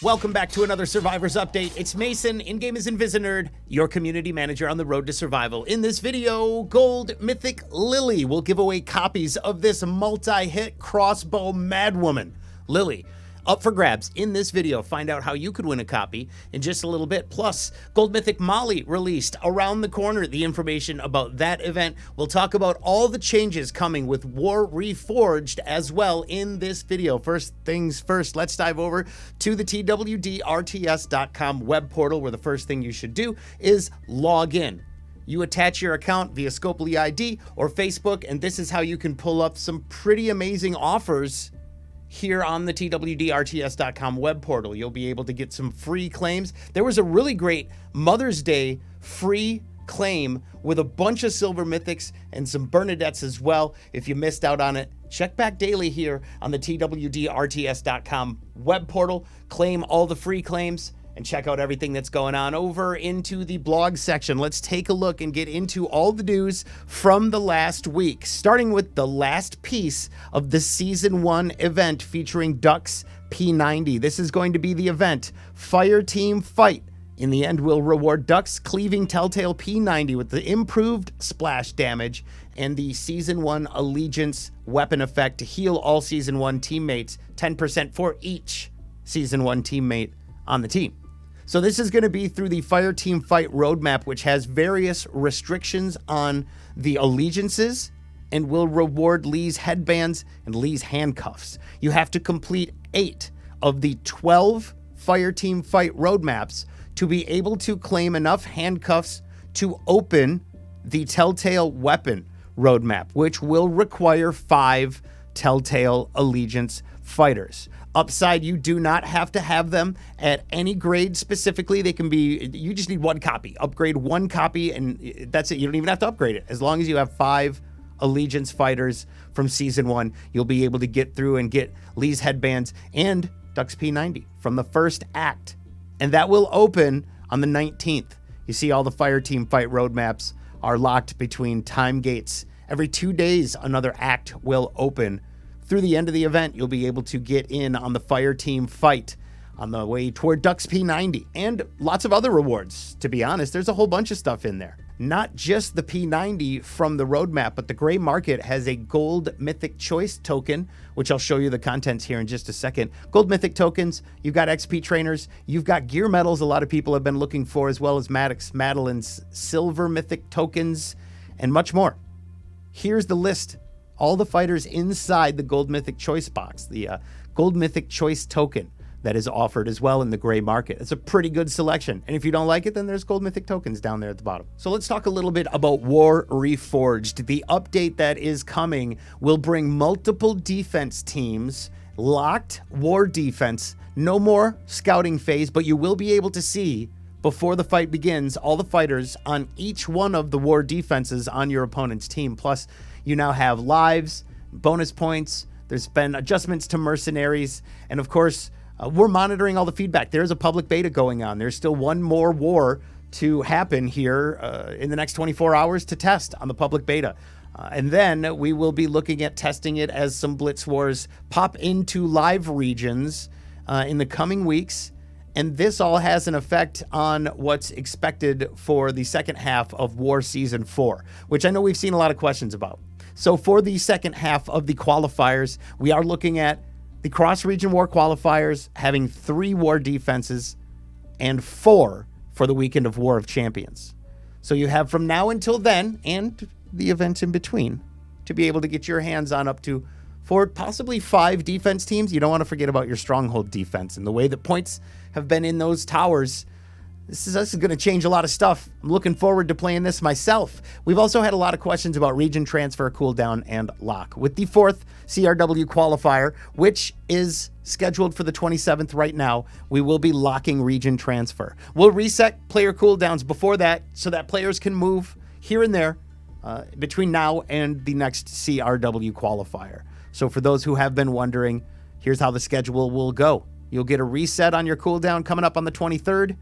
Welcome back to another Survivors Update. It's Mason, in-game is Invisinerd, your community manager on the road to survival. In this video, Gold Mythic Lilly will give away copies of this multi-hit crossbow madwoman. Lilly, up for grabs in this video. Find out how you could win a copy in just a little bit. Plus, Gold Mythic Molly released around the corner. The information about that event. We'll talk about all the changes coming with War Reforged as well in this video. First things first, let's dive over to the TWDRTS.com web portal, where the first thing you should do is log in. You attach your account via Scopely ID or Facebook, and this is how you can pull up some pretty amazing offers here on the TWDRTS.com web portal. You'll be able to get some free claims. There was a really great Mother's Day free claim with a bunch of silver mythics and some Bernadettes as well. If you missed out on it, check back daily here on the TWDRTS.com web portal. Claim all the free claims and check out everything that's going on over into the blog section. Let's take a look and get into all the news from the last week, starting with the last piece of the Season 1 event featuring Ducks P90. This is going to be the event, Fireteam Fight. In the end, we'll reward Ducks cleaving Telltale P90 with the improved splash damage and the Season 1 Allegiance weapon effect to heal all Season 1 teammates, 10% for each Season 1 teammate on the team. So this is going to be through the Fireteam Fight roadmap, which has various restrictions on the allegiances and will reward Lee's headbands and Lee's handcuffs. You have to complete 8 of the 12 Fireteam Fight roadmaps to be able to claim enough handcuffs to open the Telltale weapon roadmap, which will require 5 Telltale Allegiance fighters. Upside, you do not have to have them at any grade specifically. They can be, you just need 1 copy. Upgrade 1 copy and that's it. You don't even have to upgrade it. As long as you have 5 Allegiance fighters from Season 1, you'll be able to get through and get Lee's headbands and Ducks P90 from the first act. And that will open on the 19th. You see all the Fireteam Fight roadmaps are locked between time gates. Every 2 days, another act will open. Through the end of the event, you'll be able to get in on the Fireteam Fight on the way toward Ducks P90 and lots of other rewards. To be honest, there's a whole bunch of stuff in there. Not just the P90 from the roadmap, but the gray market has a Gold Mythic Choice token, which I'll show you the contents here in just a second. Gold Mythic tokens, you've got XP trainers, you've got gear medals a lot of people have been looking for, as well as Maddox Madeline's Silver Mythic tokens, and much more. Here's the list. All the fighters inside the Gold Mythic Choice box, the Gold Mythic Choice token that is offered as well in the gray market. It's a pretty good selection. And if you don't like it, then there's Gold Mythic tokens down there at the bottom. So let's talk a little bit about War Reforged. The update that is coming will bring multiple defense teams, locked war defense, no more scouting phase, but you will be able to see before the fight begins all the fighters on each one of the war defenses on your opponent's team. Plus, you now have lives, bonus points, there's been adjustments to mercenaries, and of course, we're monitoring all the feedback. There's a public beta going on. There's still one more war to happen here in the next 24 hours to test on the public beta. And then we will be looking at testing it as some Blitz Wars pop into live regions in the coming weeks. And this all has an effect on what's expected for the second half of War Season 4, which I know we've seen a lot of questions about. So for the second half of the qualifiers, we are looking at the cross-region war qualifiers having 3 war defenses and 4 for the weekend of War of Champions. So you have from now until then, and the events in between, to be able to get your hands on up to 4, possibly 5 defense teams. You don't want to forget about your stronghold defense and the way that points have been in those towers. This is going to change a lot of stuff. I'm looking forward to playing this myself. We've also had a lot of questions about region transfer, cooldown, and lock. With the 4th CRW qualifier, which is scheduled for the 27th right now, we will be locking region transfer. We'll reset player cooldowns before that so that players can move here and there between now and the next CRW qualifier. So for those who have been wondering, here's how the schedule will go. You'll get a reset on your cooldown coming up on the 23rd,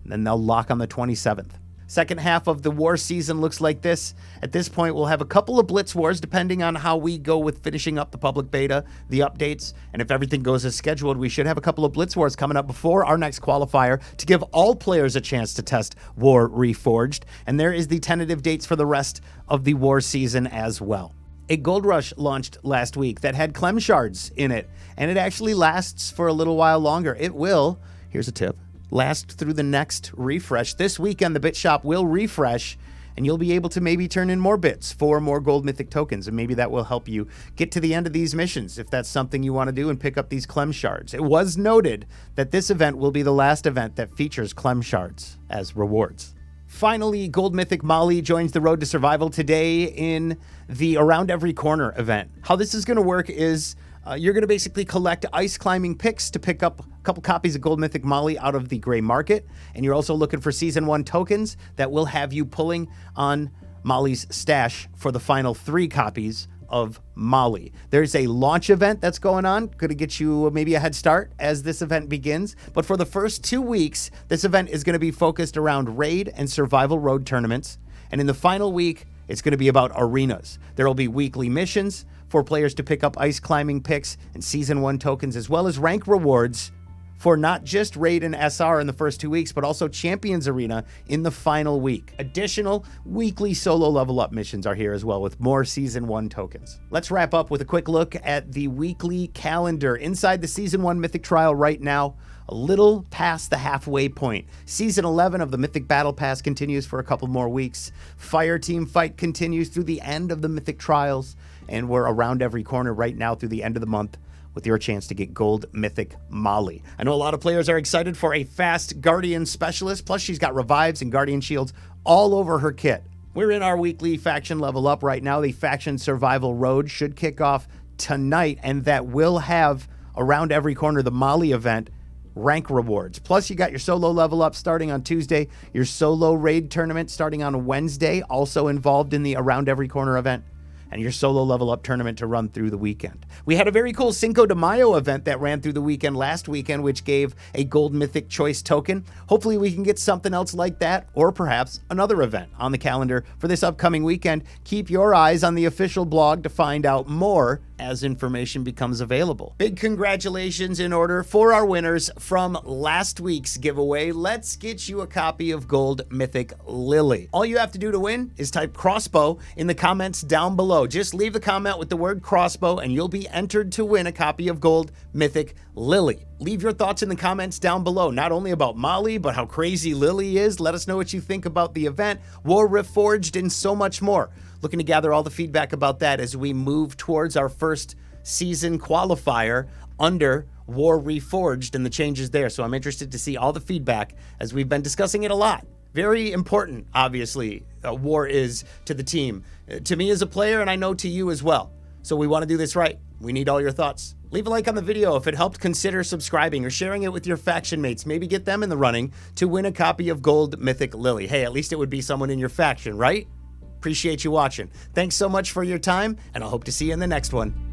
and then they'll lock on the 27th. Second half of the war season looks like this. At this point, we'll have a couple of Blitz Wars, depending on how we go with finishing up the public beta, the updates, and if everything goes as scheduled, we should have a couple of Blitz Wars coming up before our next qualifier to give all players a chance to test War Reforged. And there is the tentative dates for the rest of the war season as well. A Gold Rush launched last week that had Clem Shards in it, and it actually lasts for a little while longer. It will, here's a tip, last through the next refresh. This weekend, the bit shop will refresh, and you'll be able to maybe turn in more bits for more gold mythic tokens, and maybe that will help you get to the end of these missions if that's something you want to do and pick up these Clem Shards. It was noted that this event will be the last event that features Clem Shards as rewards. Finally, Gold Mythic Molly joins the Road to Survival today in the Around Every Corner event. How this is going to work is you're going to basically collect ice climbing picks to pick up a couple copies of Gold Mythic Molly out of the gray market. And you're also looking for Season 1 tokens that will have you pulling on Molly's stash for the final 3 copies of Molly. There's a launch event that's going on, going to get you maybe a head start as this event begins. But for the first 2 weeks, this event is going to be focused around raid and survival road tournaments. And in the final week, it's going to be about arenas. There will be weekly missions for players to pick up ice climbing picks and Season 1 tokens, as well as rank rewards for not just Raid and SR in the first 2 weeks, but also Champions Arena in the final week. Additional weekly solo level up missions are here as well, with more Season 1 tokens. Let's wrap up with a quick look at the weekly calendar. Inside the Season 1 Mythic Trial right now, a little past the halfway point. Season 11 of the Mythic Battle Pass continues for a couple more weeks. Fireteam fight continues through the end of the Mythic Trials, and we're around every corner right now through the end of the month with your chance to get Gold Mythic Molly. I know a lot of players are excited for a fast Guardian Specialist, plus she's got revives and Guardian Shields all over her kit. We're in our weekly faction level up right now. The Faction Survival Road should kick off tonight, and that will have around every corner the Molly event rank rewards. Plus, you got your solo level up starting on Tuesday, your solo raid tournament starting on Wednesday, also involved in the Around Every Corner event, and your solo level up tournament to run through the weekend. We had a very cool Cinco de Mayo event that ran through the weekend last weekend, which gave a Gold Mythic Choice token. Hopefully we can get something else like that, or perhaps another event on the calendar for this upcoming weekend. Keep your eyes on the official blog to find out more as information becomes available. Big congratulations in order for our winners from last week's giveaway. Let's get you a copy of Gold Mythic Lilly. All you have to do to win is type crossbow in the comments down below. Just leave the comment with the word crossbow and you'll be entered to win a copy of Gold Mythic Lilly. Leave your thoughts in the comments down below, not only about Molly, but how crazy Lilly is. Let us know what you think about the event, War Reforged, and so much more. Looking to gather all the feedback about that as we move towards our first season qualifier under War Reforged and the changes there. So I'm interested to see all the feedback as we've been discussing it a lot. Very important, obviously, War is to the team, to me as a player, and I know to you as well. So we want to do this right. We need all your thoughts. Leave a like on the video. If it helped, consider subscribing or sharing it with your faction mates. Maybe get them in the running to win a copy of Gold Mythic Lilly. Hey, at least it would be someone in your faction, right? Appreciate you watching. Thanks so much for your time, and I'll hope to see you in the next one.